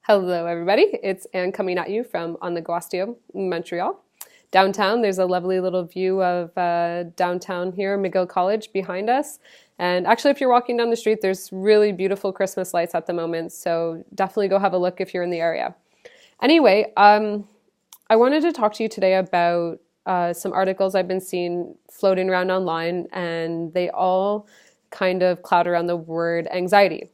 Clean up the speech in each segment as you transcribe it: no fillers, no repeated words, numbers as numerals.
Hello everybody, it's Anne coming at you from on the Go Osteo in Montreal. Downtown, there's a lovely little view of downtown here, McGill College behind us. And actually, if you're walking down the street, there's really beautiful Christmas lights at the moment, so definitely go have a look if you're in the area. Anyway, I wanted to talk to you today about some articles I've been seeing floating around online, and they all kind of cloud around the word anxiety.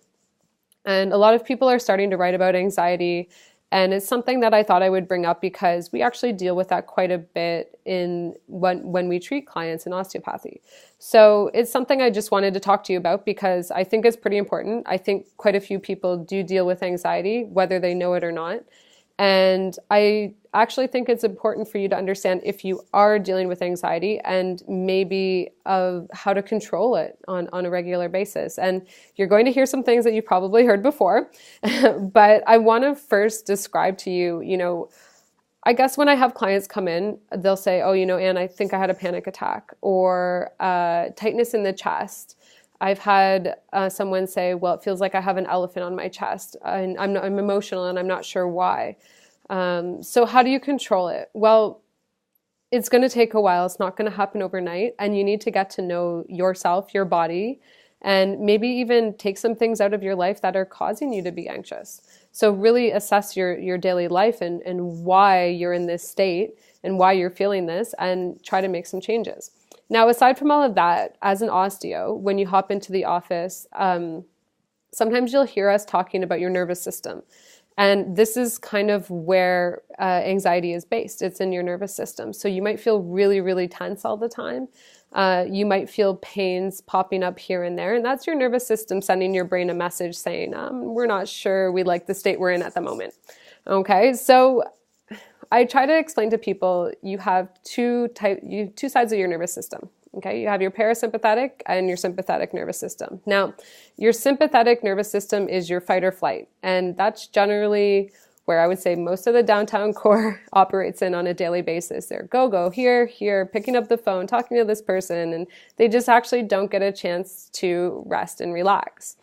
And a lot of people are starting to write about anxiety, and it's something that I thought I would bring up because we actually deal with that quite a bit in when we treat clients in osteopathy. So it's something I just wanted to talk to you about because I think it's pretty important. I think quite a few people do deal with anxiety, whether they know it or not. And I actually think it's important for you to understand if you are dealing with anxiety and maybe of how to control it on a regular basis. And you're going to hear some things that you've probably heard before, but I want to first describe to you, I guess when I have clients come in, they'll say, oh, Anne, I think I had a panic attack, or tightness in the chest. I've had someone say, well, it feels like I have an elephant on my chest, and I'm emotional and I'm not sure why. So how do you control it? Well, it's going to take a while. It's not going to happen overnight, and you need to get to know yourself, your body, and maybe even take some things out of your life that are causing you to be anxious. So really assess your daily life and why you're in this state and why you're feeling this, and try to make some changes. Now, aside from all of that, as an osteo, when you hop into the office, sometimes you'll hear us talking about your nervous system. And this is kind of where anxiety is based. It's in your nervous system. So you might feel really, really tense all the time. You might feel pains popping up here and there. And that's your nervous system sending your brain a message saying, we're not sure we like the state we're in at the moment. Okay, so I try to explain to people you have two sides of your nervous system. Okay, you have your parasympathetic and your sympathetic nervous system. Now, your sympathetic nervous system is your fight or flight, and that's generally where I would say most of the downtown core operates in on a daily basis. They're go, here, picking up the phone, talking to this person, and they just actually don't get a chance to rest and relax.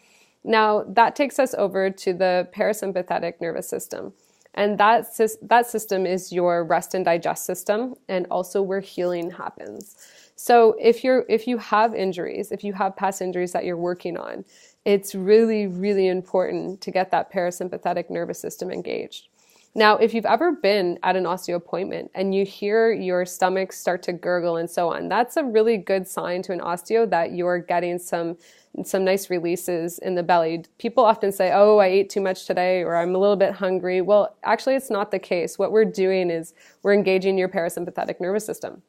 Now, that takes us over to the parasympathetic nervous system. And that system is your rest and digest system, and also where healing happens. So if you have injuries, if you have past injuries that you're working on, it's really, really important to get that parasympathetic nervous system engaged. Now, if you've ever been at an osteo appointment and you hear your stomach start to gurgle and so on, that's a really good sign to an osteo that you're getting some nice releases in the belly. People often say, oh, I ate too much today, or I'm a little bit hungry. Well, actually, it's not the case. What we're doing is we're engaging your parasympathetic nervous system.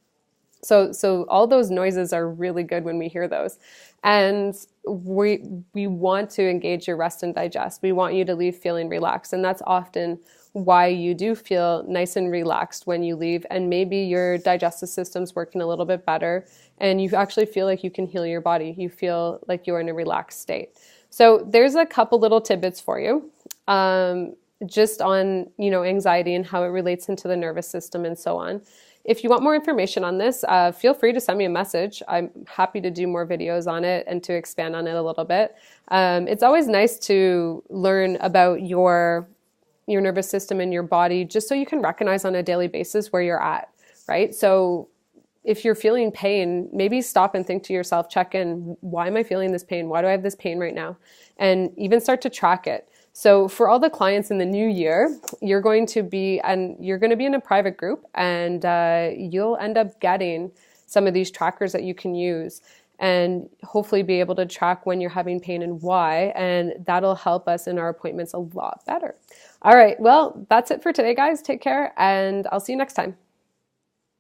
So all those noises are really good when we hear those. And we want to engage your rest and digest. We want you to leave feeling relaxed. And that's often why you do feel nice and relaxed when you leave. And maybe your digestive system's working a little bit better, and you actually feel like you can heal your body. You feel like you're in a relaxed state. So there's a couple little tidbits for you, just on, anxiety and how it relates into the nervous system and so on. If you want more information on this, feel free to send me a message. I'm happy to do more videos on it and to expand on it a little bit. It's always nice to learn about your nervous system and your body, just so you can recognize on a daily basis where you're at, right? So if you're feeling pain, maybe stop and think to yourself, check in, why am I feeling this pain? Why do I have this pain right now? And even start to track it. So for all the clients in the new year, you're going to be in a private group, and you'll end up getting some of these trackers that you can use, and hopefully be able to track when you're having pain and why, and that'll help us in our appointments a lot better. All right, well, that's it for today, guys. Take care, and I'll see you next time.